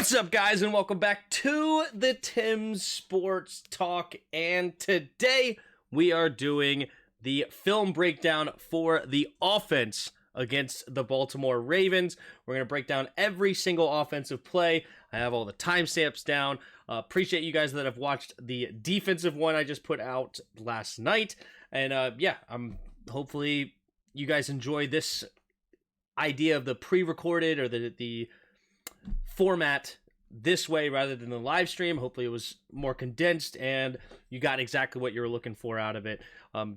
What's up, guys, and welcome back to the Tim's Sports Talk. And today we are doing the film breakdown for the offense against the Baltimore Ravens. We're going to break down every single offensive play. I have all the timestamps down. Appreciate you guys that have watched the defensive one I just put out last night. And hopefully you guys enjoy this idea of the pre-recorded or the format this way rather than the live stream. Hopefully it was more condensed and you got exactly what you were looking for out of it.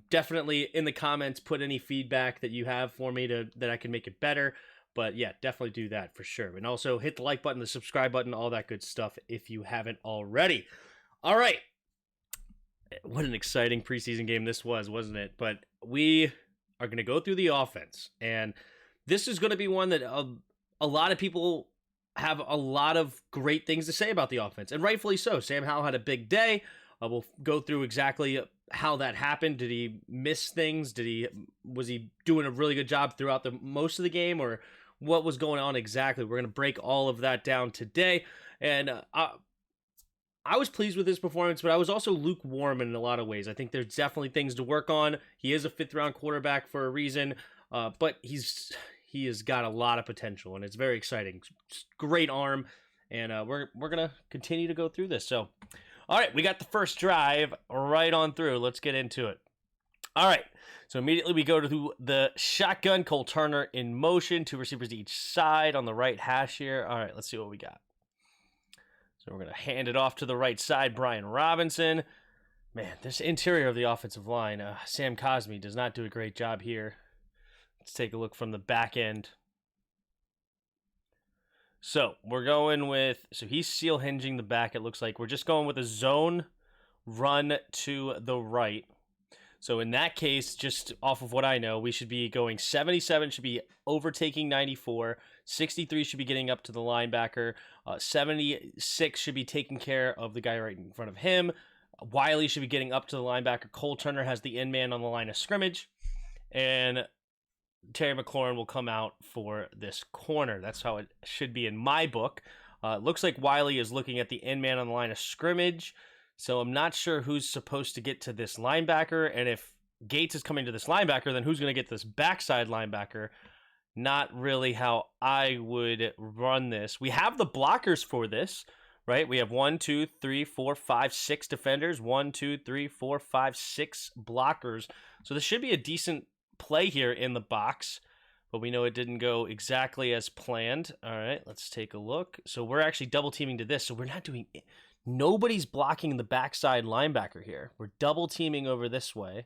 Definitely in the comments, put any feedback that you have for me that I can make it better. But yeah, definitely do that for sure. And also hit the like button, the subscribe button, all that good stuff if you haven't already. All right. What an exciting preseason game this was, wasn't it? But we are going to go through the offense. And this is going to be one that a lot of people have a lot of great things to say about the offense, and rightfully so. Sam Howell had a big day. We'll go through exactly how that happened. Did he miss things? Was he doing a really good job throughout most of the game, or what was going on exactly? We're going to break all of that down today. And I was pleased with his performance, but I was also lukewarm in a lot of ways. I think there's definitely things to work on. He is a fifth-round quarterback for a reason, but he has got a lot of potential, and it's very exciting. Great arm, and we're going to continue to go through this. So, all right, we got the first drive right on through. Let's get into it. All right, so immediately we go to the shotgun. Cole Turner in motion, two receivers to each side on the right hash here. All right, let's see what we got. So we're going to hand it off to the right side, Brian Robinson. Man, this interior of the offensive line, Sam Cosmi does not do a great job here. Let's take a look from the back end. So we're going with, he's seal hinging the back, it looks like. We're just going with a zone run to the right. So in that case, just off of what I know, we should be going 77 should be overtaking 94. 63 should be getting up to the linebacker. 76 should be taking care of the guy right in front of him. Wiley should be getting up to the linebacker. Cole Turner has the end man on the line of scrimmage. And Terry McLaurin will come out for this corner. That's how it should be in my book. It looks like Wiley is looking at the end man on the line of scrimmage. So I'm not sure who's supposed to get to this linebacker. And if Gates is coming to this linebacker, then who's going to get this backside linebacker? Not really how I would run this. We have the blockers for this, right? We have 1, 2, 3, 4, 5, 6 defenders. 1, 2, 3, 4, 5, 6 blockers. So this should be a decent play here in the box, but we know it didn't go exactly as planned. All right, let's take a look. So we're actually double teaming to this. So we're not doing it. Nobody's blocking the backside linebacker here. We're double teaming over this way.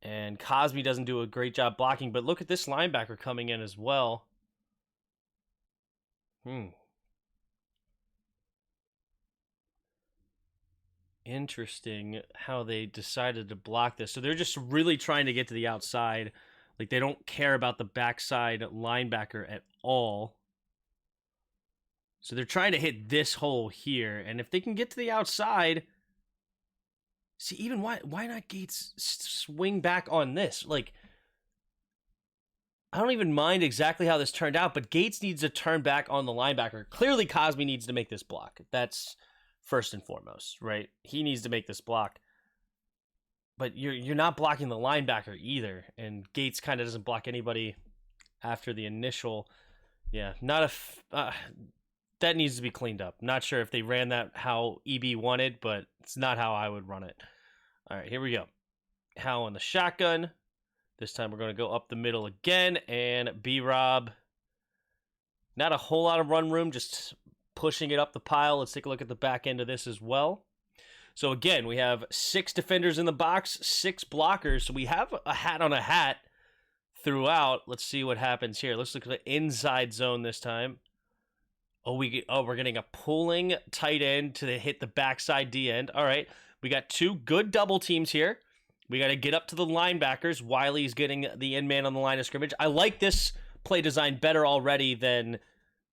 And Cosby doesn't do a great job blocking, but look at this linebacker coming in as well. Interesting how they decided to block this. So they're just really trying to get to the outside. Like, they don't care about the backside linebacker at all. So they're trying to hit this hole here. And if they can get to the outside, see, even why not Gates swing back on this? Like, I don't even mind exactly how this turned out, but Gates needs to turn back on the linebacker. Clearly, Cosby needs to make this block. That's first and foremost, right? He needs to make this block. But you're not blocking the linebacker either, and Gates kind of doesn't block anybody after the initial. Yeah, that needs to be cleaned up. Not sure if they ran that how EB wanted, but it's not how I would run it. All right, here we go. Howell in the shotgun. This time we're going to go up the middle again, and B-Rob. Not a whole lot of run room, just pushing it up the pile. Let's take a look at the back end of this as well. So again, we have 6 defenders in the box, 6 blockers. So we have a hat on a hat throughout. Let's see what happens here. Let's look at the inside zone this time. We're getting a pulling tight end to hit the backside D end. All right, we got 2 good double teams here. We got to get up to the linebackers. Wiley's getting the end man on the line of scrimmage. I like this play design better already than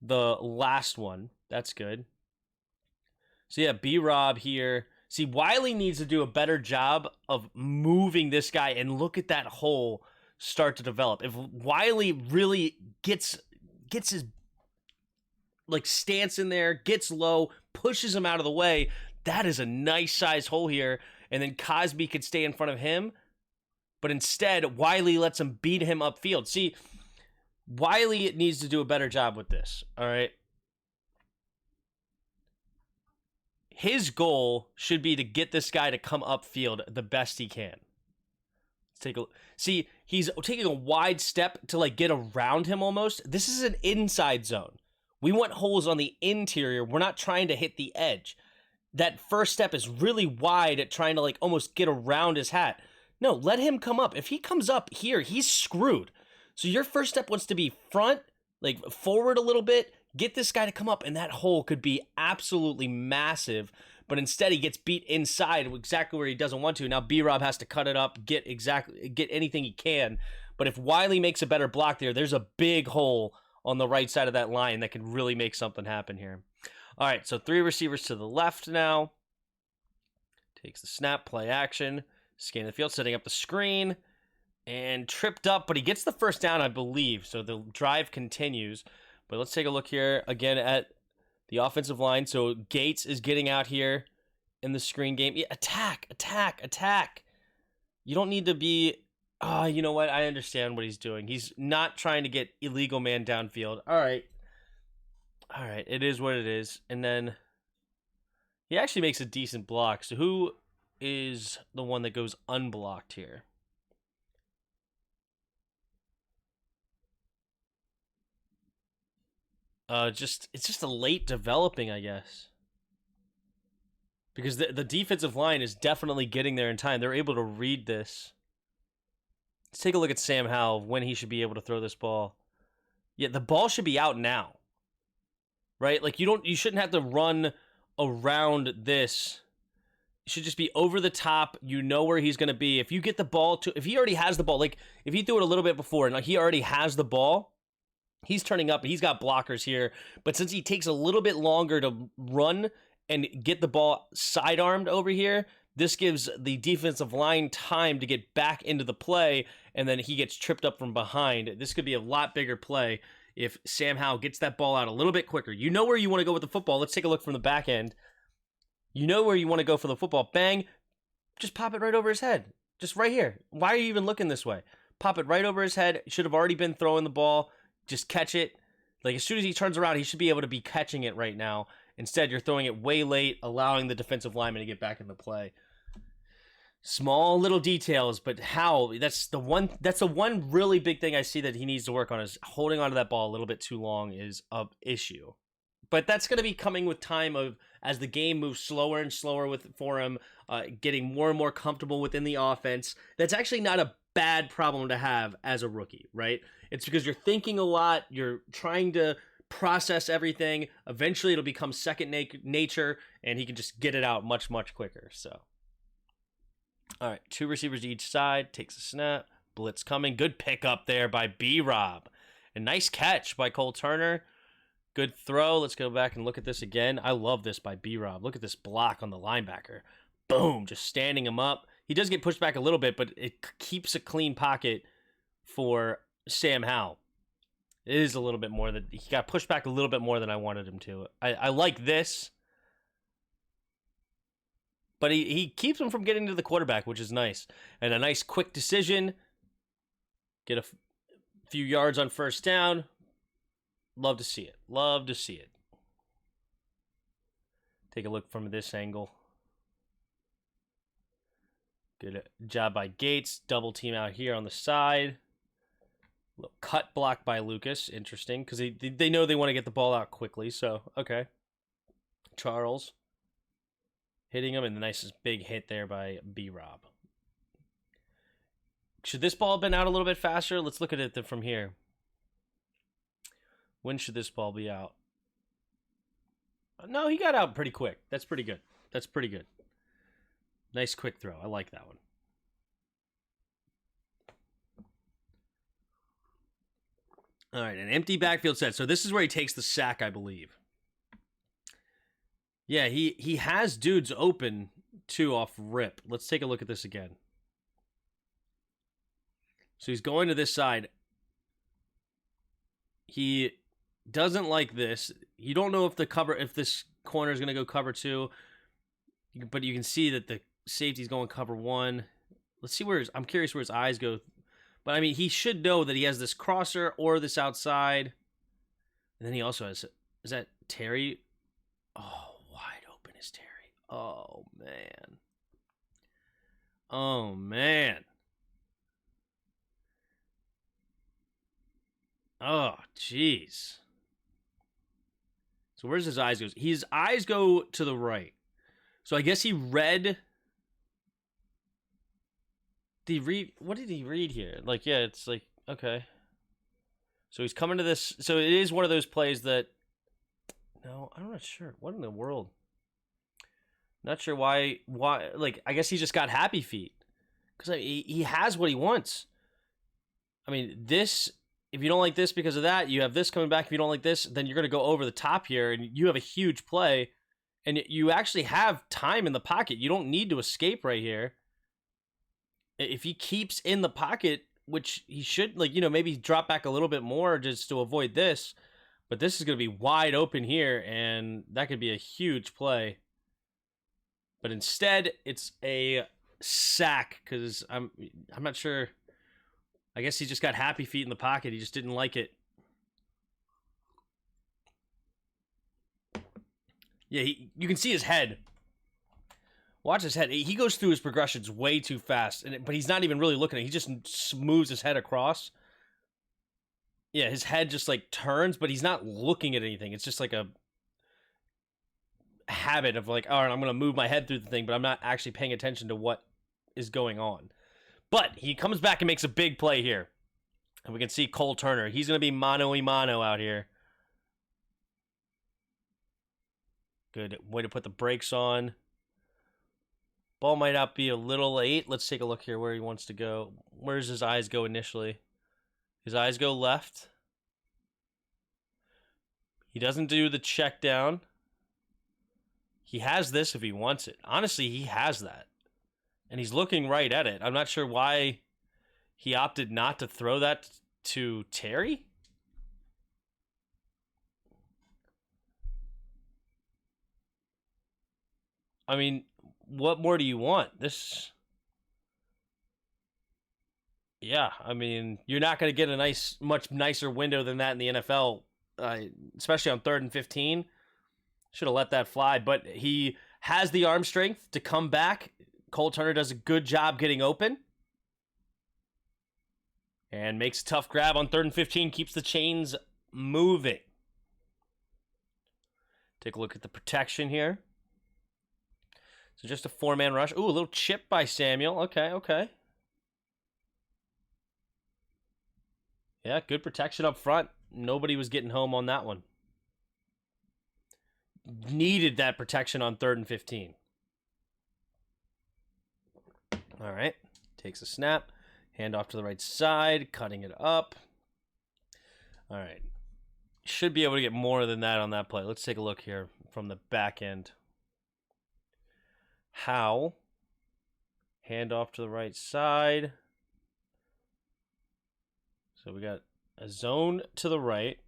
the last one. That's good. So yeah, B-Rob here. See, Wiley needs to do a better job of moving this guy, and look at that hole start to develop. If Wiley really gets his like stance in there, gets low, pushes him out of the way. That is a nice size hole here. And then Cosby could stay in front of him. But instead, Wiley lets him beat him upfield. See, Wiley needs to do a better job with this, all right? His goal should be to get this guy to come upfield the best he can. Let's take a look. See, he's taking a wide step to like get around him almost. This is an inside zone. We want holes on the interior. We're not trying to hit the edge. That first step is really wide at trying to like almost get around his hat. No, let him come up. If he comes up here, he's screwed. So your first step wants to be front, like forward a little bit, get this guy to come up, and that hole could be absolutely massive. But instead, he gets beat inside exactly where he doesn't want to. Now B-Rob has to cut it up, get anything he can. But if Wiley makes a better block there, there's a big hole on the right side of that line that could really make something happen here. All right, so 3 receivers to the left now. Takes the snap, play action. Scanning the field, setting up the screen, and tripped up, but he gets the first down, I believe, so the drive continues. But let's take a look here again at the offensive line. So Gates is getting out here in the screen game. Yeah, attack. You don't need to be, you know what? I understand what he's doing. He's not trying to get illegal man downfield. All right, it is what it is. And then he actually makes a decent block. So who is the one that goes unblocked here? It's just a late developing, I guess. Because the defensive line is definitely getting there in time. They're able to read this. Let's take a look at Sam Howell, when he should be able to throw this ball. Yeah, the ball should be out now. Right? Like you shouldn't have to run around this. It should just be over the top. You know where he's going to be. If you get the ball if he already has the ball, like if he threw it a little bit before and he already has the ball, he's turning up. He's got blockers here. But since he takes a little bit longer to run and get the ball sidearmed over here, this gives the defensive line time to get back into the play, and then he gets tripped up from behind. This could be a lot bigger play if Sam Howell gets that ball out a little bit quicker. You know where you want to go with the football. Let's take a look from the back end. You know where you want to go for the football. Bang. Just pop it right over his head. Just right here. Why are you even looking this way? Pop it right over his head. Should have already been throwing the ball. Just catch it. Like as soon as he turns around, he should be able to be catching it right now. Instead, you're throwing it way late, allowing the defensive lineman to get back in the play. Small little details, but how that's the one really big thing I see that he needs to work on is holding onto that ball a little bit too long is an issue. But that's going to be coming with time as the game moves slower and slower for him, getting more and more comfortable within the offense. That's actually not a bad problem to have as a rookie, right? It's because you're thinking a lot, you're trying to process everything. Eventually it'll become second nature, and he can just get it out much, much quicker. So, all right, 2 receivers to each side, takes a snap, blitz coming. Good pick up there by B-Rob. A nice catch by Cole Turner. Good throw. Let's go back and look at this again. I love this by B-Rob. Look at this block on the linebacker. Boom, just standing him up. He does get pushed back a little bit, but it keeps a clean pocket for Sam Howell. It is a little bit more that he got pushed back a little bit more than I wanted him to. I like this, but he keeps him from getting to the quarterback, which is nice. And a nice quick decision. Get a few yards on first down. Love to see it. Love to see it. Take a look from this angle. Good job by Gates. Double team out here on the side. Little cut block by Lucas. Interesting, because they know they want to get the ball out quickly. So, okay. Charles hitting him, and the nicest big hit there by B-Rob. Should this ball have been out a little bit faster? Let's look at it from here. When should this ball be out? No, he got out pretty quick. That's pretty good. That's pretty good. Nice quick throw. I like that one. All right, an empty backfield set. So this is where he takes the sack, I believe. Yeah, he has dudes open, too, off rip. Let's take a look at this again. So he's going to this side. He Doesn't like this. You don't know if this corner is going to go cover 2, but you can see that the safety's going cover 1. Let's see I'm curious where his eyes go. But I mean, he should know that he has this crosser or this outside. And then he also has, is that Terry? Oh, wide open is Terry. Oh, man. Oh, man. Oh, jeez. So where's his eyes go? His eyes go to the right. So I guess he read. Did he read? What did he read here? Like, yeah, it's like, okay. So he's coming to this. So it is one of those plays that. No, I'm not sure. What in the world? Not sure why. Like, I guess he just got happy feet. Because he has what he wants. I mean, this. If you don't like this because of that, you have this coming back. If you don't like this, then you're going to go over the top here, and you have a huge play. And you actually have time in the pocket. You don't need to escape right here. If he keeps in the pocket, which he should, like, maybe drop back a little bit more just to avoid this. But this is going to be wide open here, and that could be a huge play. But instead, it's a sack because I'm not sure. I guess he just got happy feet in the pocket. He just didn't like it. Yeah, you can see his head. Watch his head. He goes through his progressions way too fast, but he's not even really looking at it. He just moves his head across. Yeah, his head just like turns, but he's not looking at anything. It's just like a habit of like, all right, I'm going to move my head through the thing, but I'm not actually paying attention to what is going on. But he comes back and makes a big play here. And we can see Cole Turner. He's going to be mano-a-mano out here. Good way to put the brakes on. Ball might not be a little late. Let's take a look here where he wants to go. Where does his eyes go initially? His eyes go left. He doesn't do the check down. He has this if he wants it. Honestly, he has that. And he's looking right at it. I'm not sure why he opted not to throw that to Terry. I mean, what more do you want? This... Yeah, I mean, you're not going to get a much nicer window than that in the NFL, especially on 3rd and 15. Should have let that fly, but he has the arm strength to come back. Cole Turner does a good job getting open. And makes a tough grab on 3rd and 15, keeps the chains moving. Take a look at the protection here. So just a 4-man rush. Ooh, a little chip by Samuel. Okay. Yeah, good protection up front. Nobody was getting home on that one. Needed that protection on 3rd and 15. All right. Takes a snap. Hand off to the right side. Cutting it up. All right. Should be able to get more than that on that play. Let's take a look here from the back end. Howell. Hand off to the right side. So we got a zone to the right.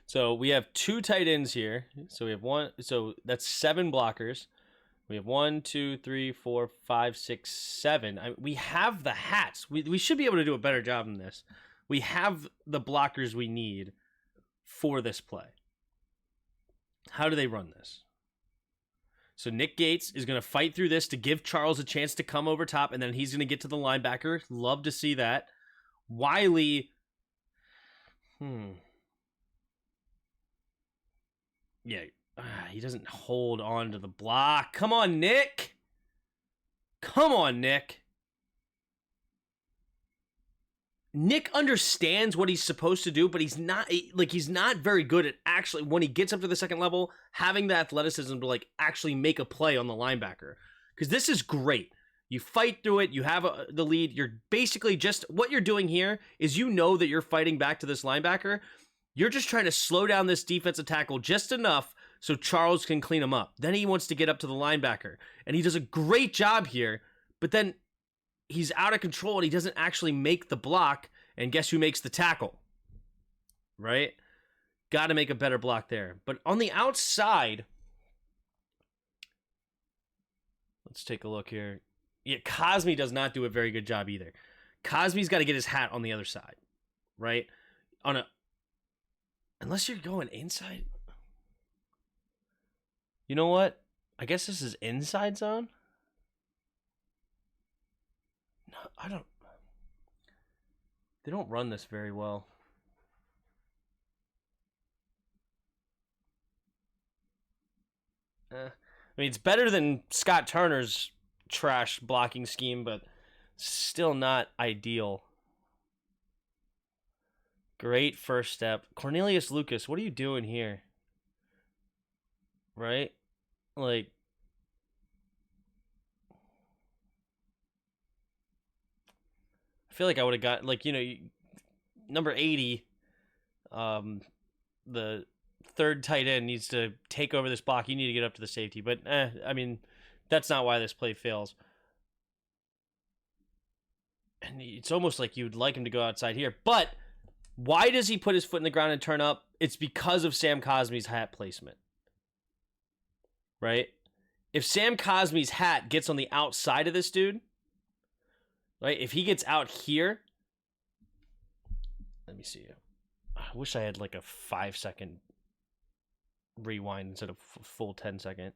So we have 2 tight ends here. So we have one. So that's 7 blockers. We have 1, 2, 3, 4, 5, 6, 7. We have the hats. We should be able to do a better job than this. We have the blockers we need for this play. How do they run this? So Nick Gates is going to fight through this to give Charles a chance to come over top, and then he's going to get to the linebacker. Love to see that. Wiley. Yeah, he doesn't hold on to the block. Come on, Nick. Nick understands what he's supposed to do, but he's not very good at actually, when he gets up to the second level, having the athleticism to like actually make a play on the linebacker. Because this is great. You fight through it. You have the lead. You're basically just, what you're doing here is that you're fighting back to this linebacker. You're just trying to slow down this defensive tackle just enough so Charles can clean him up. Then he wants to get up to the linebacker. And he does a great job here, but then he's out of control and he doesn't actually make the block. And guess who makes the tackle? Right? Got to make a better block there. But on the outside, let's take a look here. Yeah, Cosme does not do a very good job either. Cosme's got to get his hat on the other side, right? Unless you're going inside. You know what? I guess this is inside zone. No, they don't run this very well. I mean, it's better than Scott Turner's trash blocking scheme, but still not ideal. Great first step. Cornelius Lucas, what are you doing here? Right? Like, I feel like I would have got, like, number 80, the third tight end needs to take over this block. You need to get up to the safety. But, I mean, that's not why this play fails. And it's almost like you'd like him to go outside here. But why does he put his foot in the ground and turn up? It's because of Sam Cosme's hat placement. Right? If Sam Cosme's hat gets on the outside of this dude, right? If he gets out here, let me see. I wish I had like a 5-second rewind instead of full 10-second.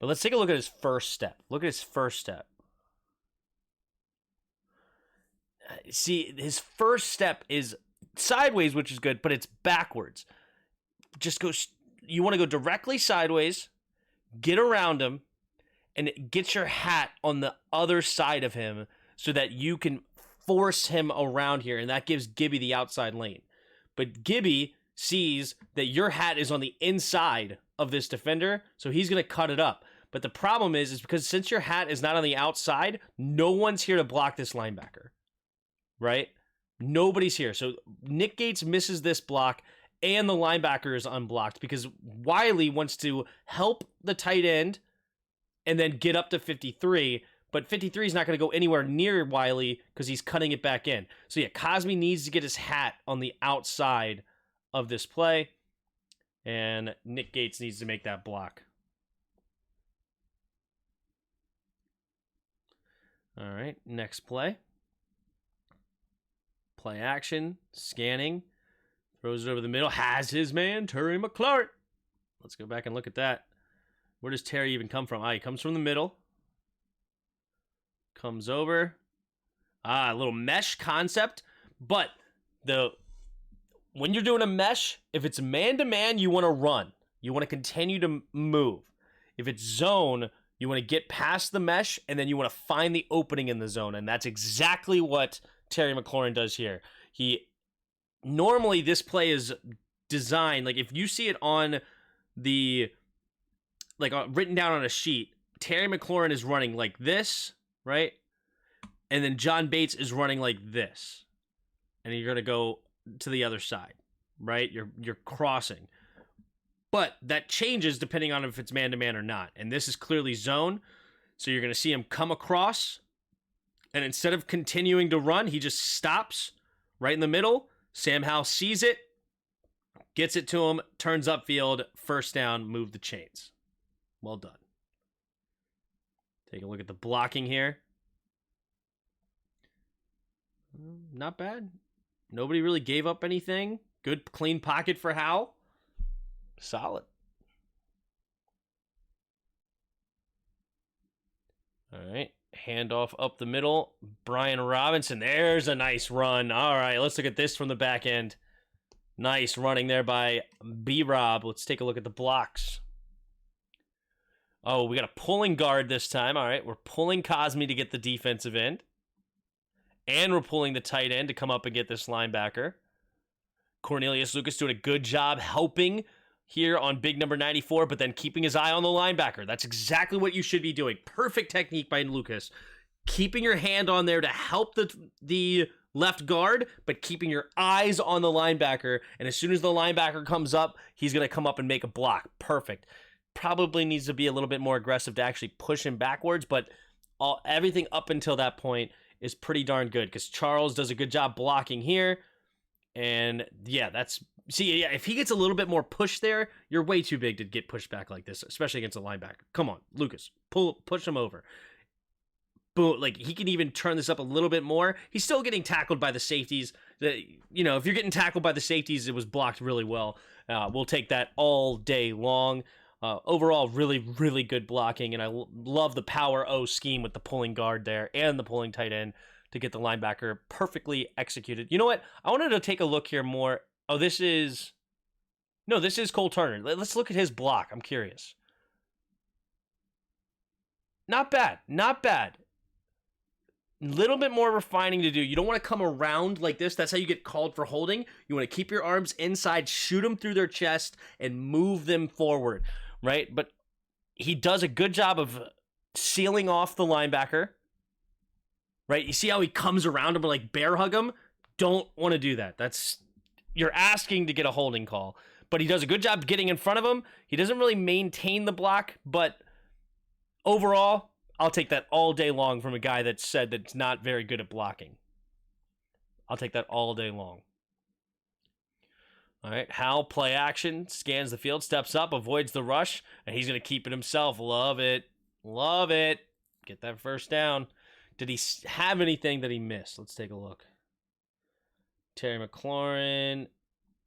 But let's take a look at his first step. Look at his first step. See, his first step is sideways, which is good, but it's backwards. Just go. You want to go directly sideways, get around him, and get your hat on the other side of him so that you can force him around here, and that gives Gibby the outside lane. But Gibby sees that your hat is on the inside of this defender, so he's going to cut it up. But the problem is because since your hat is not on the outside, no one's here to block this linebacker, right? Nobody's here. So Nick Gates misses this block, and the linebacker is unblocked because Wiley wants to help the tight end and then get up to 53, but 53 is not going to go anywhere near Wiley because he's cutting it back in. So yeah, Cosme needs to get his hat on the outside of this play, and Nick Gates needs to make that block. All right, next play. Play action, scanning, throws it over the middle, has his man, Terry McLaurin. Let's go back and look at that. Where does Terry even come from? He comes from the middle. Comes over. A little mesh concept. But when you're doing a mesh, if it's man-to-man, you want to run. You want to continue to move. If it's zone, you want to get past the mesh, and then you want to find the opening in the zone. And that's exactly what Terry McLaurin does here. Normally this play is designed, like if you see it on the, like written down on a sheet, Terry McLaurin is running like this, right? And then John Bates is running like this. And you're going to go to the other side, right? You're crossing. But that changes depending on if it's man-to-man or not. And this is clearly zone. So you're going to see him come across, and instead of continuing to run, he just stops right in the middle. Sam Howell sees it, gets it to him, turns upfield, first down, move the chains. Well done. Take a look at the blocking here. Not bad. Nobody really gave up anything. Good, clean pocket for Howell. Solid. All right. Handoff up the middle. Brian Robinson. There's a nice run. All right, let's look at this from the back end. Nice running there by B-Rob. Let's take a look at the blocks. Oh, we got a pulling guard this time. All right, we're pulling Cosme to get the defensive end. And we're pulling the tight end to come up and get this linebacker. Cornelius Lucas doing a good job helping here on big number 94, but then keeping his eye on the linebacker. That's exactly what you should be doing. Perfect technique by Lucas. Keeping your hand on there to help the left guard, but keeping your eyes on the linebacker. And as soon as the linebacker comes up, he's going to come up and make a block. Perfect. Probably needs to be a little bit more aggressive to actually push him backwards, but everything up until that point is pretty darn good because Charles does a good job blocking here. And yeah, if he gets a little bit more push there, you're way too big to get pushed back like this, especially against a linebacker. Come on, Lucas, push him over. Boom, like he can even turn this up a little bit more. He's still getting tackled by the safeties. If you're getting tackled by the safeties, it was blocked really well. We'll take that all day long. Overall, really, really good blocking, and I love the power O scheme with the pulling guard there and the pulling tight end to get the linebacker perfectly executed. You know what? I wanted to take a look here more. Oh, this is Cole Turner. Let's look at his block. I'm curious. Not bad. Little bit more refining to do. You don't want to come around like this. That's how you get called for holding. You want to keep your arms inside, shoot them through their chest, and move them forward, right? But he does a good job of sealing off the linebacker, right? You see how he comes around him and like bear hug him? Don't want to do that. You're asking to get a holding call. But he does a good job getting in front of him. He doesn't really maintain the block, but overall, I'll take that all day long from a guy that said that's not very good at blocking. I'll take that all day long. All right, Howell, play action, scans the field, steps up, avoids the rush, and he's going to keep it himself. Love it. Get that first down. Did he have anything that he missed? Let's take a look. Terry McLaurin.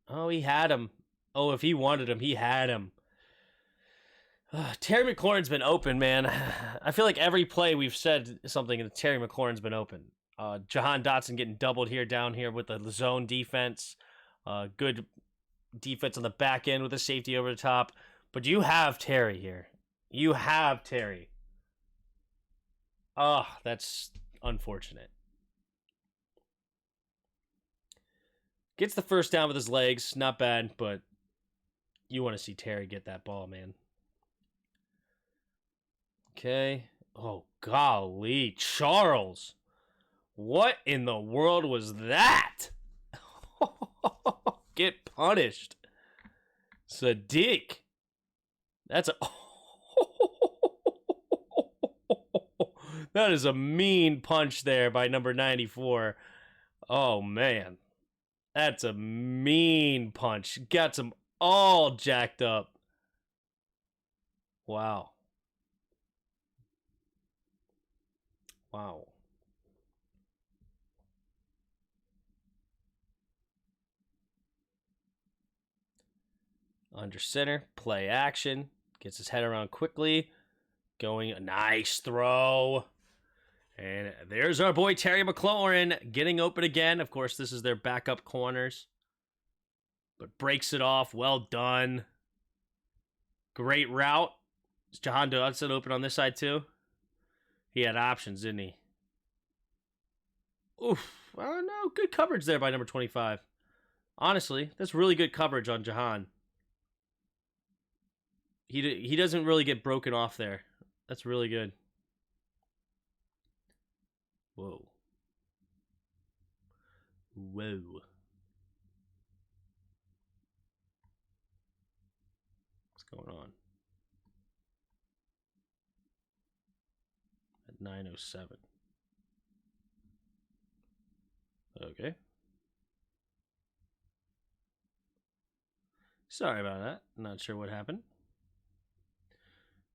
Oh, he had him. Oh, if he wanted him, he had him. Terry McLaurin's been open, man. I feel like every play we've said something and Terry McLaurin's been open. Jahan Dotson getting doubled down here with the zone defense. Good defense on the back end with a safety over the top. But you have Terry here. Oh, that's unfortunate. Gets the first down with his legs. Not bad, but you want to see Terry get that ball, man. Okay. Oh, golly. Charles. What in the world was that? Get punished. Sadiq. That's a... That is a mean punch there by number 94. Oh, man. That's a mean punch. Got them all jacked up. Wow. Under center, play action. Gets his head around quickly. Going a nice throw. And there's our boy Terry McLaurin getting open again. Of course, this is their backup corners. But breaks it off. Well done. Great route. Is Jahan Dotson open on this side too? He had options, didn't he? Oof. Oh, no. Good coverage there by number 25. Honestly, that's really good coverage on Jahan. He doesn't really get broken off there. That's really good. Whoa. What's going on? At 9:07. Okay. Sorry about that. Not sure what happened.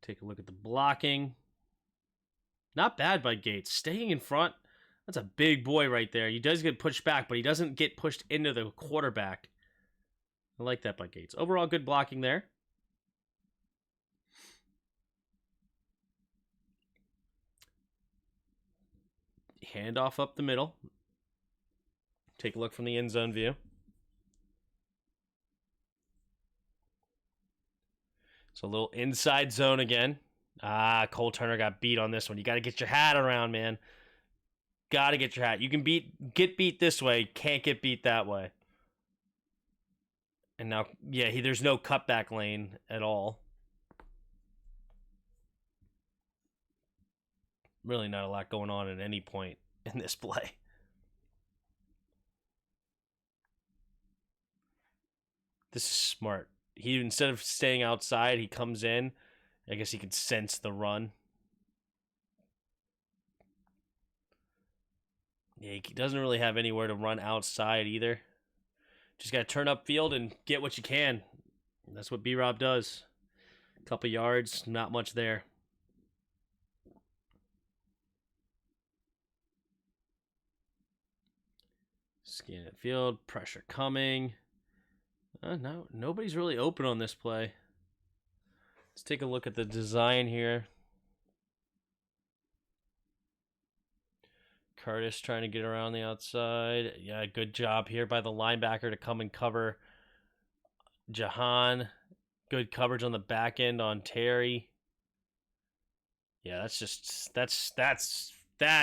Take a look at the blocking. Not bad by Gates. Staying in front. That's a big boy right there. He does get pushed back, but he doesn't get pushed into the quarterback. I like that by Gates. Overall, good blocking there. Handoff up the middle. Take a look from the end zone view. So a little inside zone again. Cole Turner got beat on this one. You got to get your hat around, man. Got to get your hat. You can get beat this way. Can't get beat that way. And now, yeah, there's no cutback lane at all. Really not a lot going on at any point in this play. This is smart. He, instead of staying outside, he comes in. I guess he could sense the run. Yeah, he doesn't really have anywhere to run outside either. Just got to turn up field and get what you can. That's what B-Rob does. A couple yards, not much there. Scan it field, pressure coming. No, nobody's really open on this play. Let's take a look at the design here. Curtis trying to get around the outside. Yeah, good job here by the linebacker to come and cover Jahan. Good coverage on the back end on Terry. Yeah, that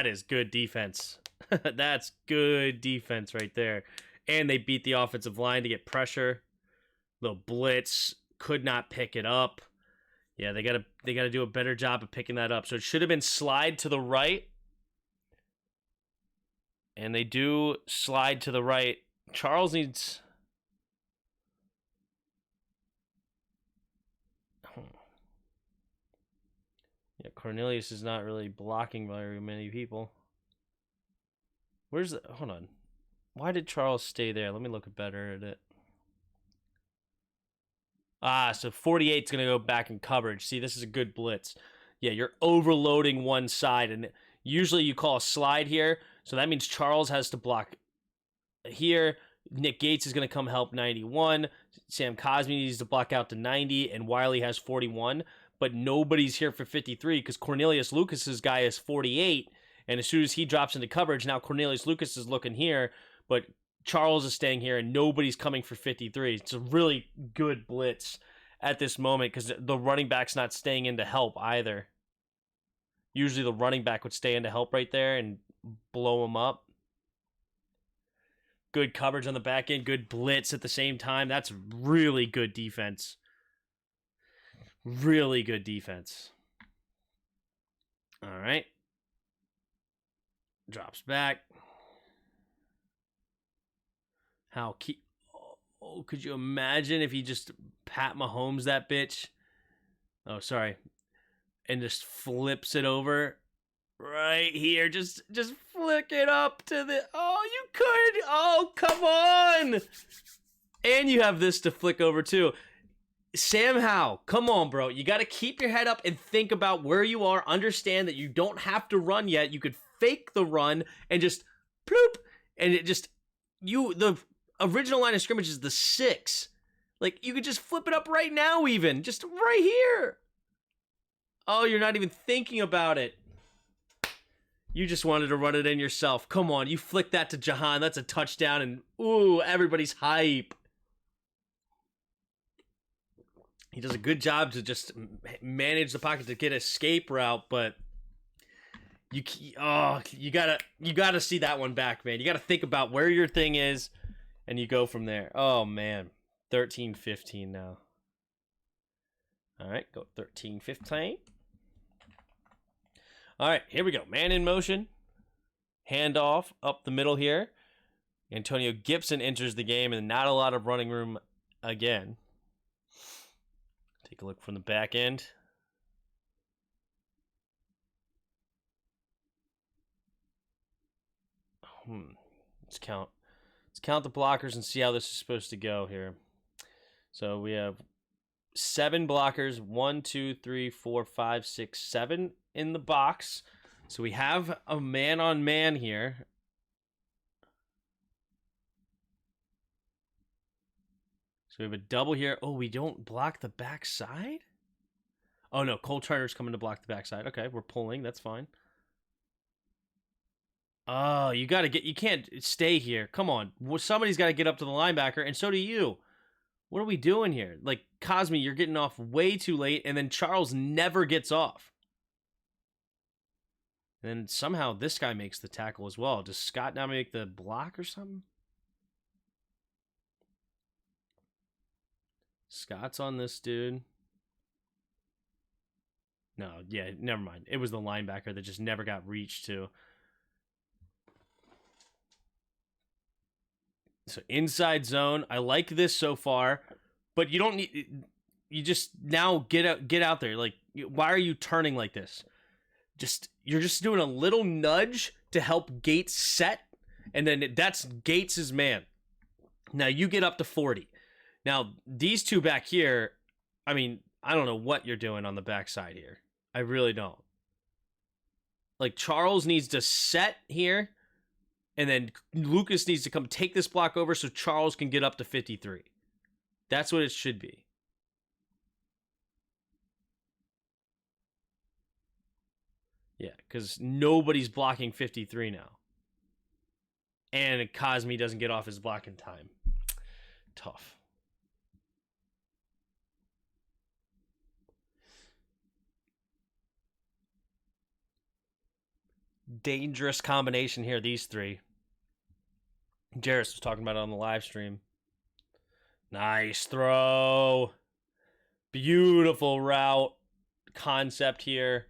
is good defense. That's good defense right there. And they beat the offensive line to get pressure. The blitz could not pick it up. Yeah, they gotta do a better job of picking that up. So it should have been slide to the right. And they do slide to the right. Charles needs... Yeah, Cornelius is not really blocking very many people. Where's the... Hold on. Why did Charles stay there? Let me look better at it. So 48's going to go back in coverage. See, this is a good blitz. Yeah, you're overloading one side, and usually you call a slide here, so that means Charles has to block here. Nick Gates is going to come help 91. Sam Cosme needs to block out to 90, and Wiley has 41, but nobody's here for 53 because Cornelius Lucas's guy is 48, and as soon as he drops into coverage, now Cornelius Lucas is looking here, but Charles is staying here, and nobody's coming for 53. It's a really good blitz at this moment because the running back's not staying in to help either. Usually the running back would stay in to help right there and blow him up. Good coverage on the back end. Good blitz at the same time. That's really good defense. Really good defense. All right. Drops back. Oh, could you imagine if he just Pat Mahomes that bitch? Oh, sorry. And just flips it over right here. Just flick it up to the... Oh, you could. Oh, come on. And you have this to flick over too. Sam Howell, come on, bro. You got to keep your head up and think about where you are. Understand that you don't have to run yet. You could fake the run and just ploop. And it just... The original line of scrimmage is the 6. Like, you could just flip it up right now even. Just right here. Oh, you're not even thinking about it. You just wanted to run it in yourself. Come on, you flick that to Jahan. That's a touchdown, and ooh, everybody's hype. He does a good job to just manage the pocket to get an escape route, but you gotta see that one back, man. You gotta think about where your thing is, and you go from there. Oh man, 13-15 now. All right, go 13-15. All right, here we go. Man in motion. Handoff up the middle here. Antonio Gibson enters the game, and not a lot of running room again. Take a look from the back end. Let's count the blockers and see how this is supposed to go here. So we have 7 blockers, 1, 2, 3, 4, 5, 6, 7 in the box. So we have a man-on-man here. So we have a double here. Oh, we don't block the backside? Oh, no. Cole Turner's coming to block the backside. Okay, we're pulling. That's fine. Oh, you can't stay here. Come on. Somebody's got to get up to the linebacker, and so do you. What are we doing here? Like, Cosme, you're getting off way too late, and then Charles never gets off. And then somehow this guy makes the tackle as well. Does Scott now make the block or something? Scott's on this dude. No, yeah, never mind. It was the linebacker that just never got reached to. So inside zone. I like this so far, but you don't need... You just now get out there. Like, why are you turning like this? You're just doing a little nudge to help Gates set And then that's Gates' man. Now you get up to 40. Now, these two back here, I mean, I don't know what you're doing on the backside here. I really don't. Like, Charles needs to set here, and then Lucas needs to come take this block over so Charles can get up to 53. That's what it should be. Yeah, because nobody's blocking 53 now. And Cosme doesn't get off his block in time. Tough. Dangerous combination here, these three. Jarris was talking about it on the live stream. Nice throw. Beautiful route. Concept here.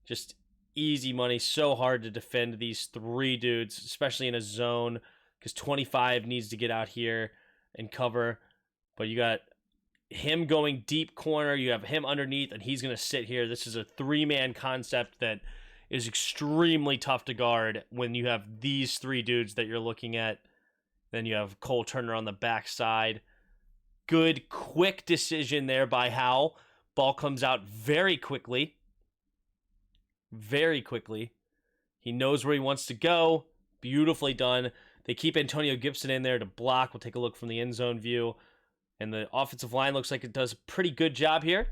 Just easy money. So hard to defend these three dudes, especially in a zone, because 25 needs to get out here and cover. But you got him going deep corner. You have him underneath, and he's going to sit here. This is a three-man concept that is extremely tough to guard when you have these three dudes that you're looking at. Then you have Cole Turner on the backside. Good, quick decision there by Howell. Ball comes out very quickly. Very quickly. He knows where he wants to go. Beautifully done. They keep Antonio Gibson in there to block. We'll take a look from the end zone view. And the offensive line looks like it does a pretty good job here.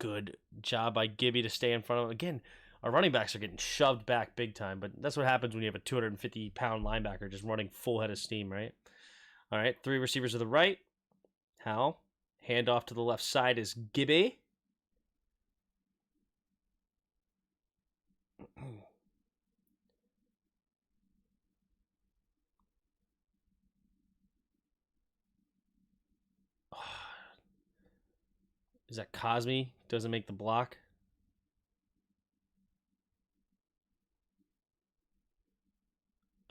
Good job by Gibby to stay in front of him. Again, our running backs are getting shoved back big time, but that's what happens when you have a 250-pound linebacker just running full head of steam, right? All right, three receivers to the right. Howell. Handoff to the left side is Gibby. Is that Cosme? Doesn't make the block.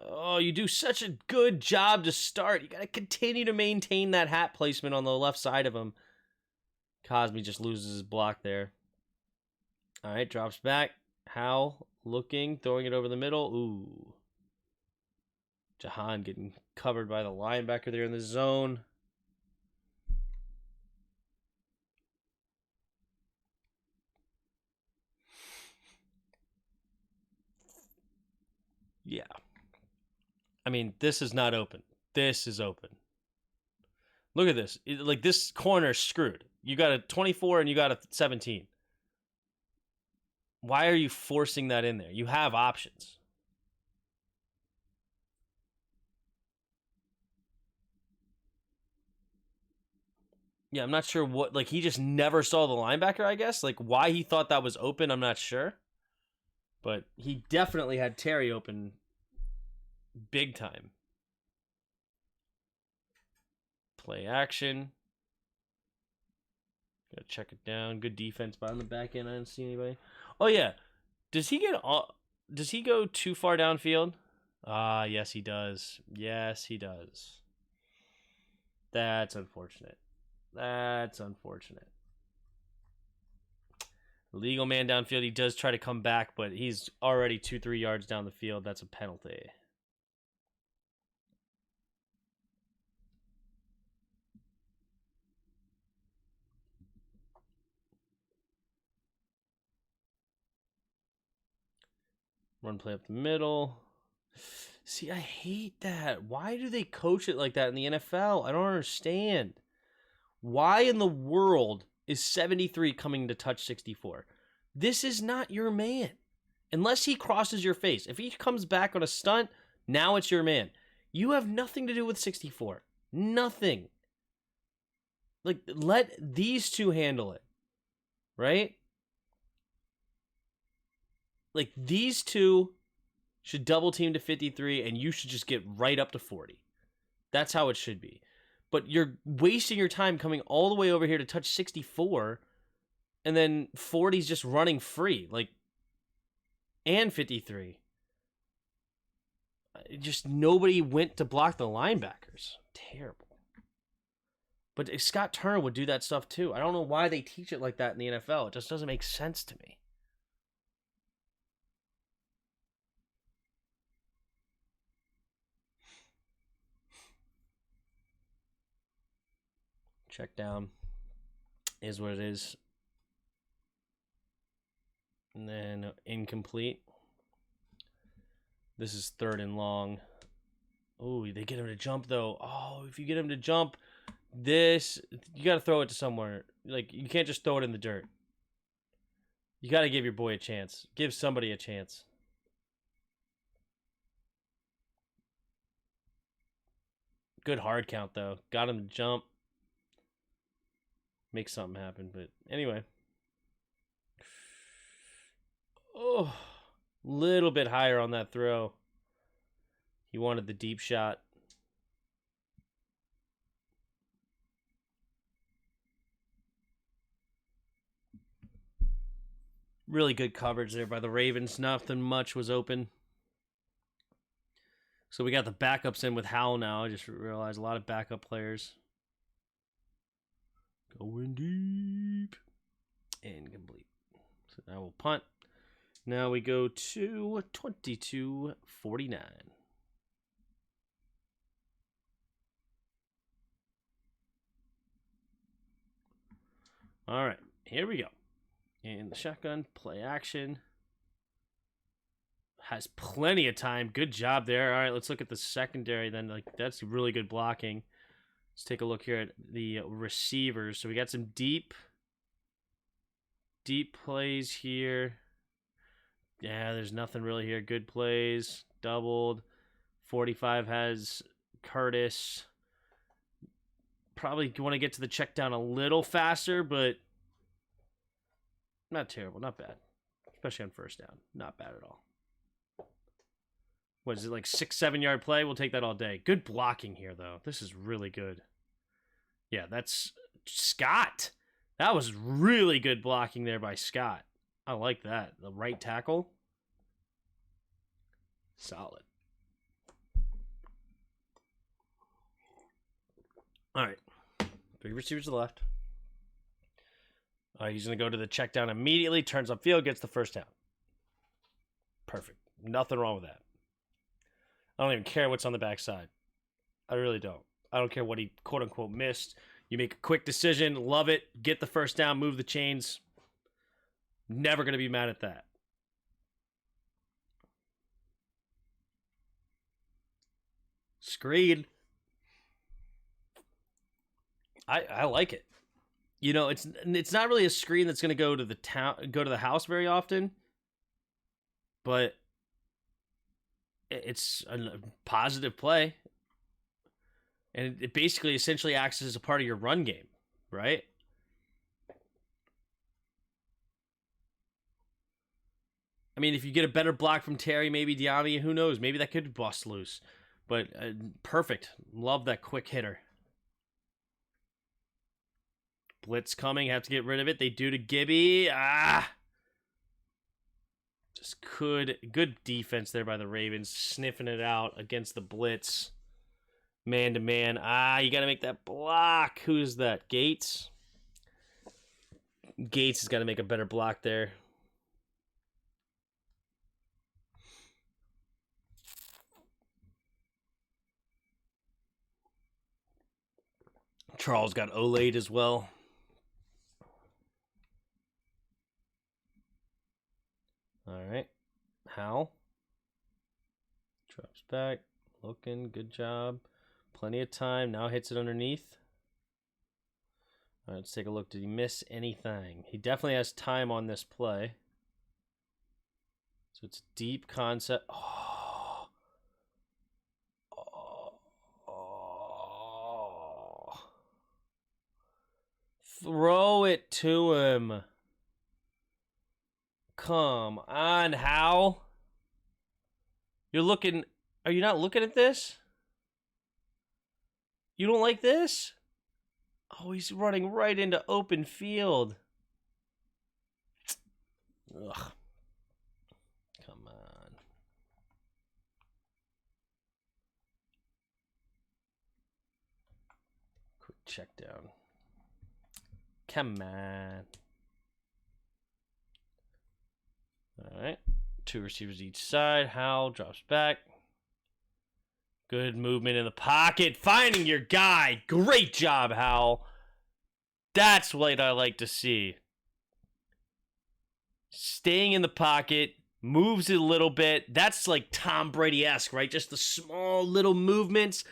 Oh, you do such a good job to start. You got to continue to maintain that hat placement on the left side of him. Cosme just loses his block there. All right, drops back. Howell looking, throwing it over the middle. Ooh. Jahan getting covered by the linebacker there in the zone. Yeah. I mean, this is not open. This is open. Look at this. Like, this corner is screwed. You got a 24 and you got a 17. Why are you forcing that in there? You have options. Yeah, I'm not sure what, like, he just never saw the linebacker, I guess. Like, why he thought that was open, I'm not sure. But he definitely had Terry open big time. Play action. Gotta check it down. Good defense by on the back end. I didn't see anybody. Oh, yeah. Does he go too far downfield? Ah, yes, he does. Yes, he does. That's unfortunate. That's unfortunate. Legal man downfield. He does try to come back, but he's already 2-3 yards down the field. That's a penalty. Run play up the middle. See, I hate that. Why do they coach it like that in the NFL? I don't understand. Why in the world is 73 coming to touch 64? This is not your man. Unless he crosses your face. If he comes back on a stunt, now it's your man. You have nothing to do with 64. Nothing. Like, let these two handle it. Right? Like, these two should double team to 53, and you should just get right up to 40. That's how it should be. But you're wasting your time coming all the way over here to touch 64, and then 40's just running free. Like, and 53. Just nobody went to block the linebackers. Terrible. But Scott Turner would do that stuff too. I don't know why they teach it like that in the NFL. It just doesn't make sense to me. Check down is what it is. And then incomplete. This is 3rd and long. Oh, they get him to jump, though. Oh, if you get him to jump, you got to throw it to somewhere. Like, you can't just throw it in the dirt. You got to give your boy a chance. Give somebody a chance. Good hard count, though. Got him to jump. Make something happen, but anyway. Oh, little bit higher on that throw. He wanted the deep shot. Really good coverage there by the Ravens. Nothing much was open. So we got the backups in with Howell now. I just realized a lot of backup players. Going deep. Incomplete. So now we'll punt. Now we go to 22-49. All right, here we go. In the shotgun, play action. Has plenty of time. Good job there. All right, let's look at the secondary then. Like, that's really good blocking. Let's take a look here at the receivers. So we got some deep plays here. Yeah, there's nothing really here. Good plays. Doubled. 45 has Curtis. Probably want to get to the check down a little faster, but not terrible. Not bad. Especially on 1st down. Not bad at all. What is it, like 6-7 yard play? We'll take that all day. Good blocking here, though. This is really good. Yeah, that's Scott. That was really good blocking there by Scott. I like that. The right tackle. Solid. All right. 3 receivers to the left. All right, he's going to go to the check down immediately. Turns upfield, gets the 1st down. Perfect. Nothing wrong with that. I don't even care what's on the backside. I really don't. I don't care what he quote-unquote missed. You make a quick decision, love it, get the 1st down, move the chains. Never going to be mad at that. Screen. I like it. You know, it's not really a screen that's going to go to the house very often, but it's a positive play, and it basically essentially acts as a part of your run game, right? I mean, if you get a better block from Terry, maybe Diami, who knows? Maybe that could bust loose. But perfect. Love that quick hitter. Blitz coming. Have to get rid of it. They do to Gibby. Just good defense there by the Ravens. Sniffing it out against the blitz. Man to man. You got to make that block. Who's that? Gates? Gates has got to make a better block there. Charles got Olayed as well. All right. Howell. Drops back. Looking. Good job. Plenty of time. Now hits it underneath. All right, let's take a look. Did he miss anything? He definitely has time on this play. So it's deep concept. Throw it to him. Come on, Howell. Are you not looking at this? You don't like this? Oh, he's running right into open field. Ugh. Come on. Quick check down. Come on. All right. 2 receivers each side. Howell drops back. Good movement in the pocket. Finding your guy. Great job, Howell. That's what I like to see. Staying in the pocket, moves it a little bit. That's like Tom Brady-esque, right? Just the small little movements.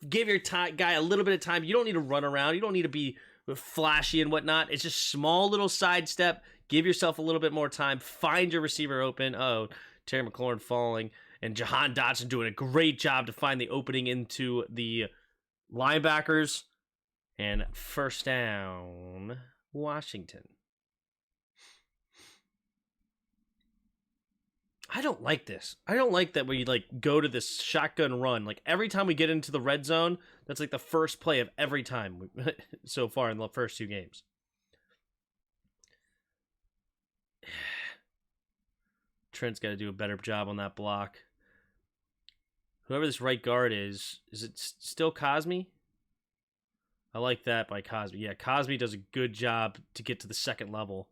Give your guy a little bit of time. You don't need to run around. You don't need to be flashy and whatnot. It's just small little sidestep. Give yourself a little bit more time. Find your receiver open. Oh, Terry McLaurin falling. And Jahan Dotson doing a great job to find the opening into the linebackers. And first down, Washington. I don't like this. I don't like that we like go to this shotgun run. Like every time we get into the red zone, that's like the first play of every time so far in the first 2 games. Trent's got to do a better job on that block. Whoever this right guard is it still Cosme? I like that by Cosme. Yeah, Cosme does a good job to get to the second level,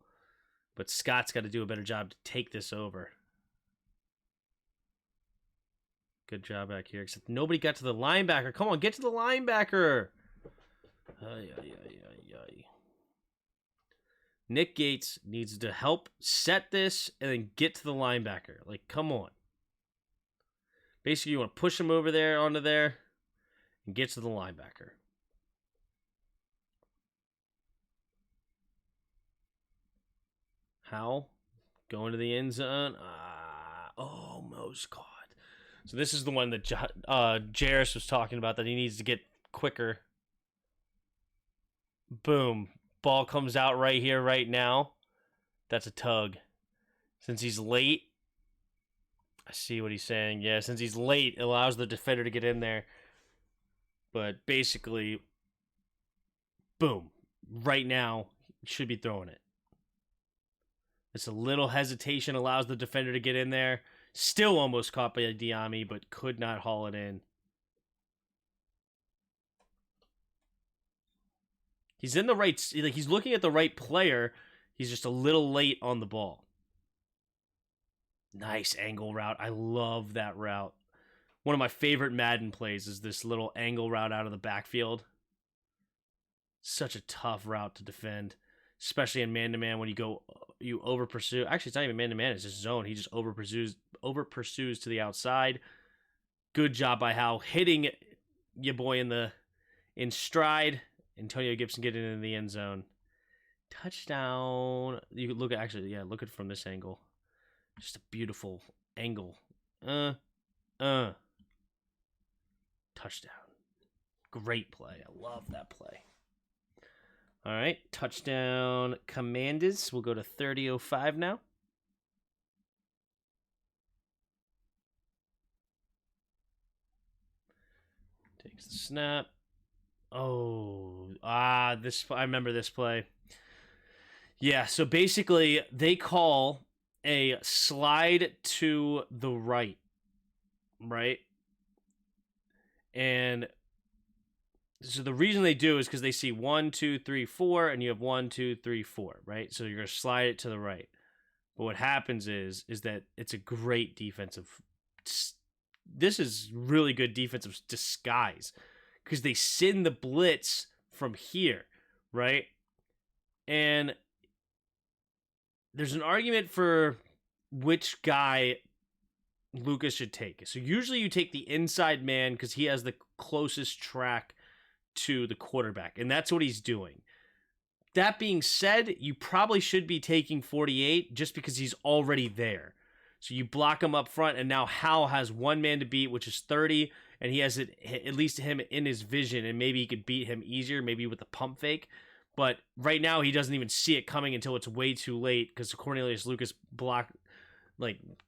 but Scott's got to do a better job to take this over. Good job back here, except nobody got to the linebacker. Come on, get to the linebacker. Nick Gates needs to help set this and then get to the linebacker. Like, come on. Basically, you want to push him over there, onto there, and get to the linebacker. Howell going to the end zone. Almost caught. So this is the one that Jarris was talking about, that he needs to get quicker. Boom. Ball comes out right here, right now. That's a tug. Since he's late, I see what he's saying. Yeah, since he's late, it allows the defender to get in there. But basically, boom. Right now, should be throwing it. It's a little hesitation, allows the defender to get in there. Still almost caught by Diami, but could not haul it in. He's in the right, like he's looking at the right player. He's just a little late on the ball. Nice angle route. I love that route. One of my favorite Madden plays is this little angle route out of the backfield. Such a tough route to defend, especially in man-to-man when you over pursue. Actually, it's not even man-to-man, it's just zone. He just over pursues to the outside. Good job by Howell hitting your boy in stride. Antonio Gibson getting in the end zone. Touchdown. You could look at look at it from this angle. Just a beautiful angle. Touchdown. Great play. I love that play. All right, touchdown Commanders. We'll go to 30:05 now. Takes the snap. I remember this play. Yeah, so basically they call a slide to the right? And so the reason they do is because they see 1, 2, 3, 4, and you have 1, 2, 3, 4, right? So you're gonna slide it to the right. But what happens is that it's a great defensive. This is really good defensive disguise because they send the blitz from here, right? And there's an argument for which guy Lucas should take. So usually you take the inside man because he has the closest track to the quarterback, and that's what he's doing. That being said, you probably should be taking 48 just because he's already there. So you block him up front, and now Howell has one man to beat, which is 30, and he has it, at least him in his vision, and maybe he could beat him easier, maybe with a pump fake. But right now, he doesn't even see it coming until it's way too late because Cornelius Lucas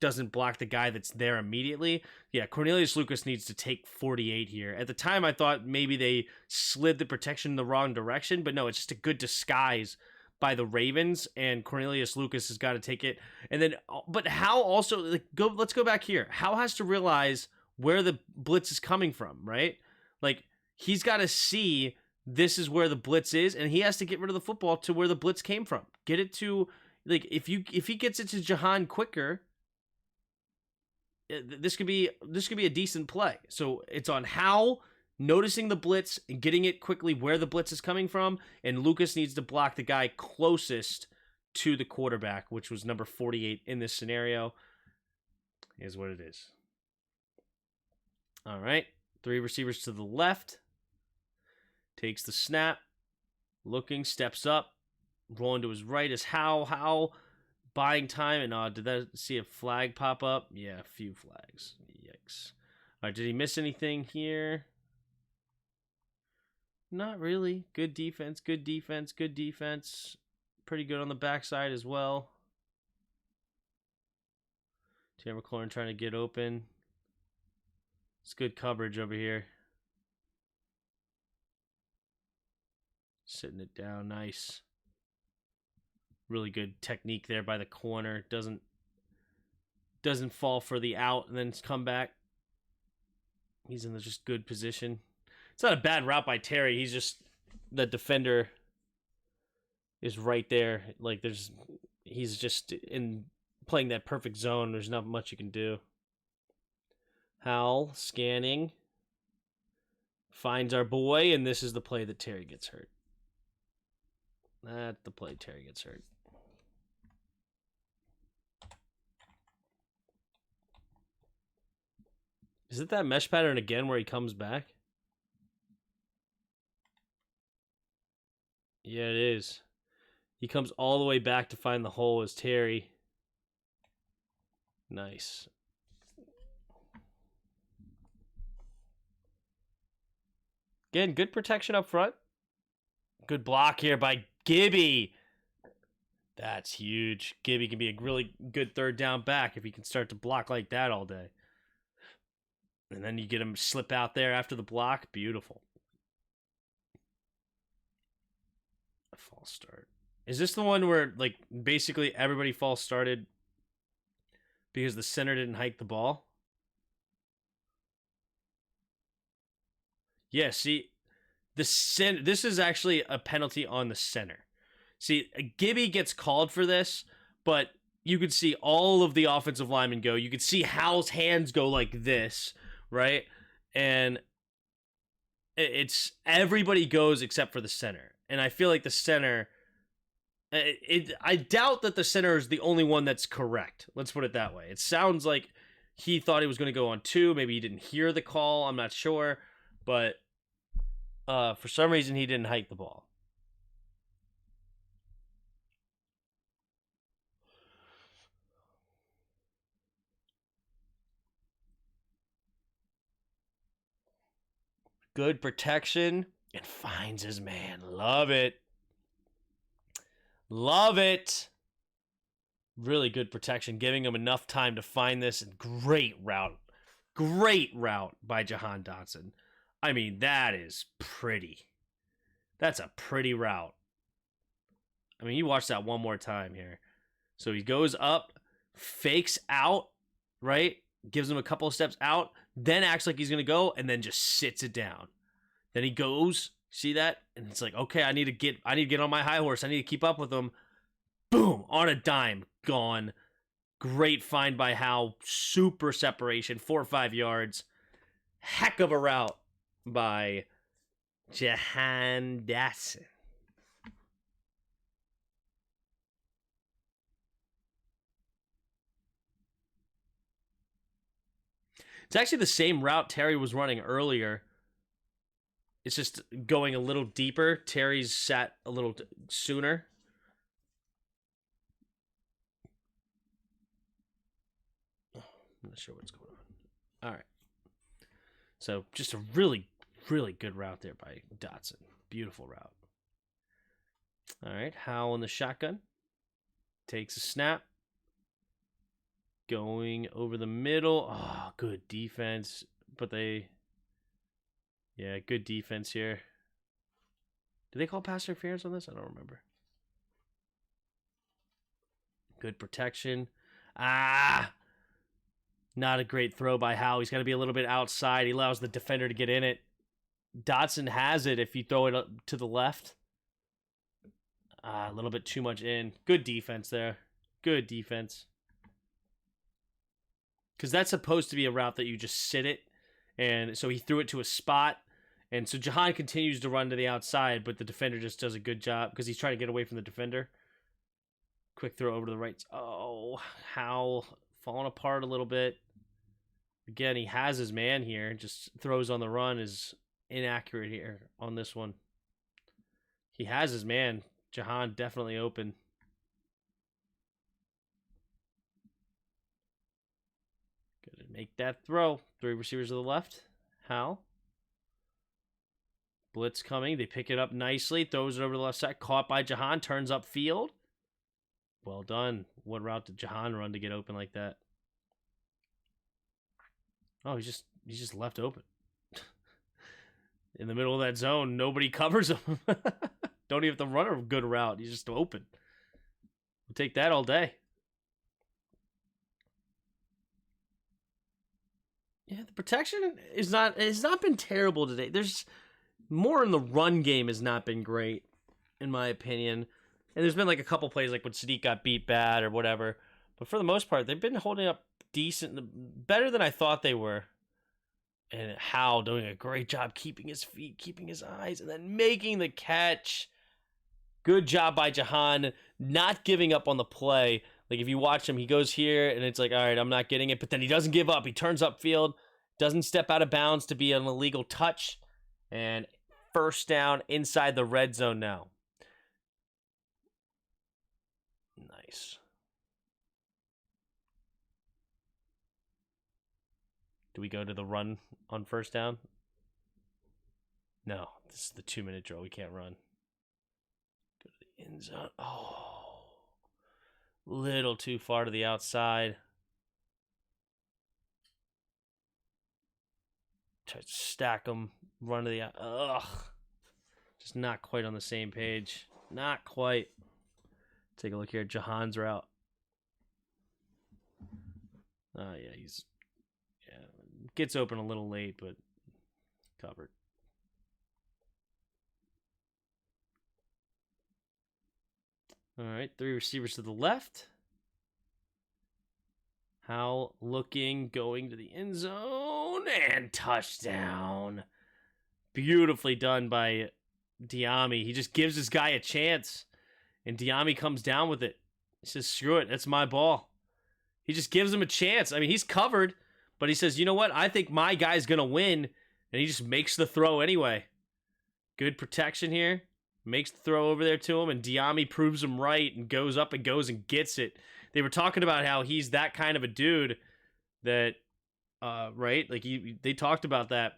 doesn't block the guy that's there immediately. Yeah, Cornelius Lucas needs to take 48 here. At the time, I thought maybe they slid the protection in the wrong direction, but no, it's just a good disguise by the Ravens, and Cornelius Lucas has got to take it. And then, but Howell also, let's go back here. Howell has to realize where the blitz is coming from, right? Like, he's got to see this is where the blitz is, and he has to get rid of the football to where the blitz came from. Get it to, like, if he gets it to Jahan quicker, this could be a decent play. So it's on Howell noticing the blitz and getting it quickly where the blitz is coming from, and Lucas needs to block the guy closest to the quarterback, which was number 48 in this scenario. Is what it is. All right, 3 receivers to the left. Takes the snap, looking, steps up, rolling to his right is Howell buying time, and did that see a flag pop up? Yeah, a few flags. Yikes. All right, did he miss anything here? Not really. Good defense, good defense, good defense. Pretty good on the backside as well. Terry McLaurin trying to get open. It's good coverage over here. Sitting it down, nice. Really good technique there by the corner. Doesn't fall for the out and then come back. He's in just good position. It's not a bad route by Terry. He's just, the defender is right there. Like he's just in playing that perfect zone. There's not much you can do. Howell scanning. Finds our boy, and this is the play that Terry gets hurt. That's the play Terry gets hurt. Is it that mesh pattern again where he comes back? Yeah, it is. He comes all the way back to find the hole as Terry. Nice. Again, good protection up front. Good block here by Gibby. That's huge. Gibby can be a really good third down back if he can start to block like that all day. And then you get him slip out there after the block. Beautiful. A false start. Is this the one where, like, basically everybody false started because the center didn't hike the ball? Yeah, see, this is actually a penalty on the center. See, Gibby gets called for this, but you could see all of the offensive linemen go. You could see Howell's hands go like this, right? And it's everybody goes except for the center. And I feel like the center, I doubt that the center is the only one that's correct. Let's put it that way. It sounds like he thought he was going to go on 2. Maybe he didn't hear the call. I'm not sure. But for some reason, he didn't hike the ball. Good protection and finds his man. Love it. Love it. Really good protection, giving him enough time to find this. Great route. Great route by Jahan Dotson. I mean, that is pretty. That's a pretty route. I mean, you watch that one more time here. So he goes up, fakes out, right? Gives him a couple of steps out, then acts like he's going to go, and then just sits it down. Then he goes, see that? And it's like, okay, I need to get on my high horse. I need to keep up with him. Boom, on a dime, gone. Great find by Howell. Super separation, 4 or 5 yards. Heck of a route by Jahan Dotson. It's actually the same route Terry was running earlier. It's just going a little deeper. Terry's sat a little sooner. I'm not sure what's going on. All right. So just a really, really good route there by Dotson. Beautiful route. All right. Howell in the shotgun. Takes a snap. Going over the middle. Oh, good defense. But yeah, good defense here. Did they call pass interference on this? I don't remember. Good protection. Not a great throw by Howell. He's got to be a little bit outside. He allows the defender to get in it. Dotson has it if you throw it up to the left. A little bit too much in. Good defense there. Good defense. Because that's supposed to be a route that you just sit it. And so he threw it to a spot. And so Jahan continues to run to the outside, but the defender just does a good job because he's trying to get away from the defender. Quick throw over to the right. Oh, Howell falling apart a little bit. Again, he has his man here. Just throws on the run is inaccurate here on this one. He has his man. Jahan definitely open. Good to make that throw. 3 receivers to the left. Howell. Blitz coming. They pick it up nicely. Throws it over the left side. Caught by Jahan. Turns up field. Well done. What route did Jahan run to get open like that? Oh, he's just left open. In the middle of that zone, nobody covers him. Don't even have to run a good route. He's just open. We'll take that all day. Yeah, the protection has not been terrible today. There's more in the run game has not been great, in my opinion. And there's been like a couple plays like when Sadiq got beat bad or whatever. But for the most part, they've been holding up decent, better than I thought they were. And Howell doing a great job keeping his feet, keeping his eyes, and then making the catch. Good job by Jahan, not giving up on the play. Like if you watch him, he goes here, and it's like, all right, I'm not getting it. But then he doesn't give up. He turns upfield, doesn't step out of bounds to be an illegal touch. And first down inside the red zone now. Nice. Do we go to the run on first down? No, this is the 2-minute drill. We can't run. Go to the end zone. Oh, little too far to the outside. Try to stack them, run to the out. Ugh. Just not quite on the same page. Not quite. Take a look here. Jahan's route. Yeah, gets open a little late, but covered. All right, 3 receivers to the left. Howell looking, going to the end zone, and touchdown. Beautifully done by Diami. He just gives this guy a chance, and Diami comes down with it. He says, screw it, that's my ball. He just gives him a chance. I mean, he's covered, but he says, you know what? I think my guy's going to win, and he just makes the throw anyway. Good protection here. Makes the throw over there to him, and Diami proves him right and goes up and goes and gets it. They were talking about how he's that kind of a dude that, right? Like, they talked about that.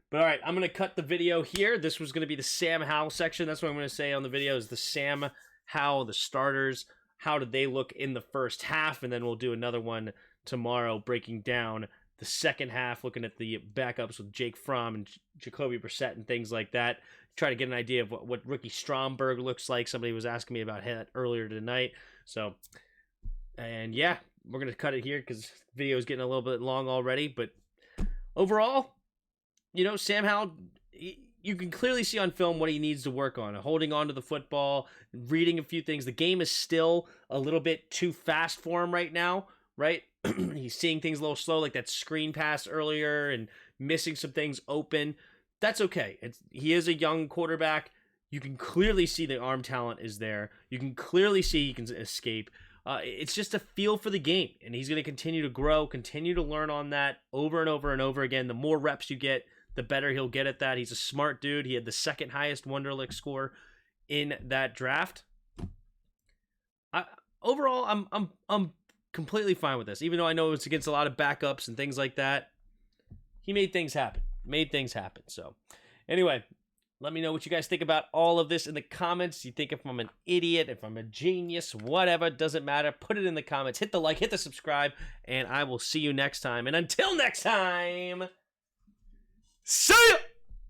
But, all right, I'm going to cut the video here. This was going to be the Sam Howell section. That's what I'm going to say on the video is the Sam Howell, the starters. How did they look in the first half? And then we'll do another one tomorrow breaking down the second half, looking at the backups with Jake Fromm and Jacoby Brissett and things like that. Try to get an idea of what Ricky Stromberg looks like. Somebody was asking me about that earlier tonight. So, and yeah, we're going to cut it here because the video is getting a little bit long already. But overall, you know, Sam Howell, you can clearly see on film what he needs to work on. Holding on to the football, reading a few things. The game is still a little bit too fast for him right now, right? He's seeing things a little slow, like that screen pass earlier and missing some things open. That's okay. He is a young quarterback. You can clearly see the arm talent is there. You can clearly see he can escape. It's just a feel for the game, and he's going to continue to grow, continue to learn on that over and over and over again. The more reps you get, the better he'll get at that. He's a smart dude. He had the second highest Wonderlic score in that draft. Overall, I'm completely fine with this, even though I know it's against a lot of backups and things like that. He made things happen. So, anyway, let me know what you guys think about all of this in the comments. You think if I'm an idiot, if I'm a genius, whatever, doesn't matter. Put it in the comments. Hit the like, hit the subscribe, and I will see you next time. And until next time, see ya!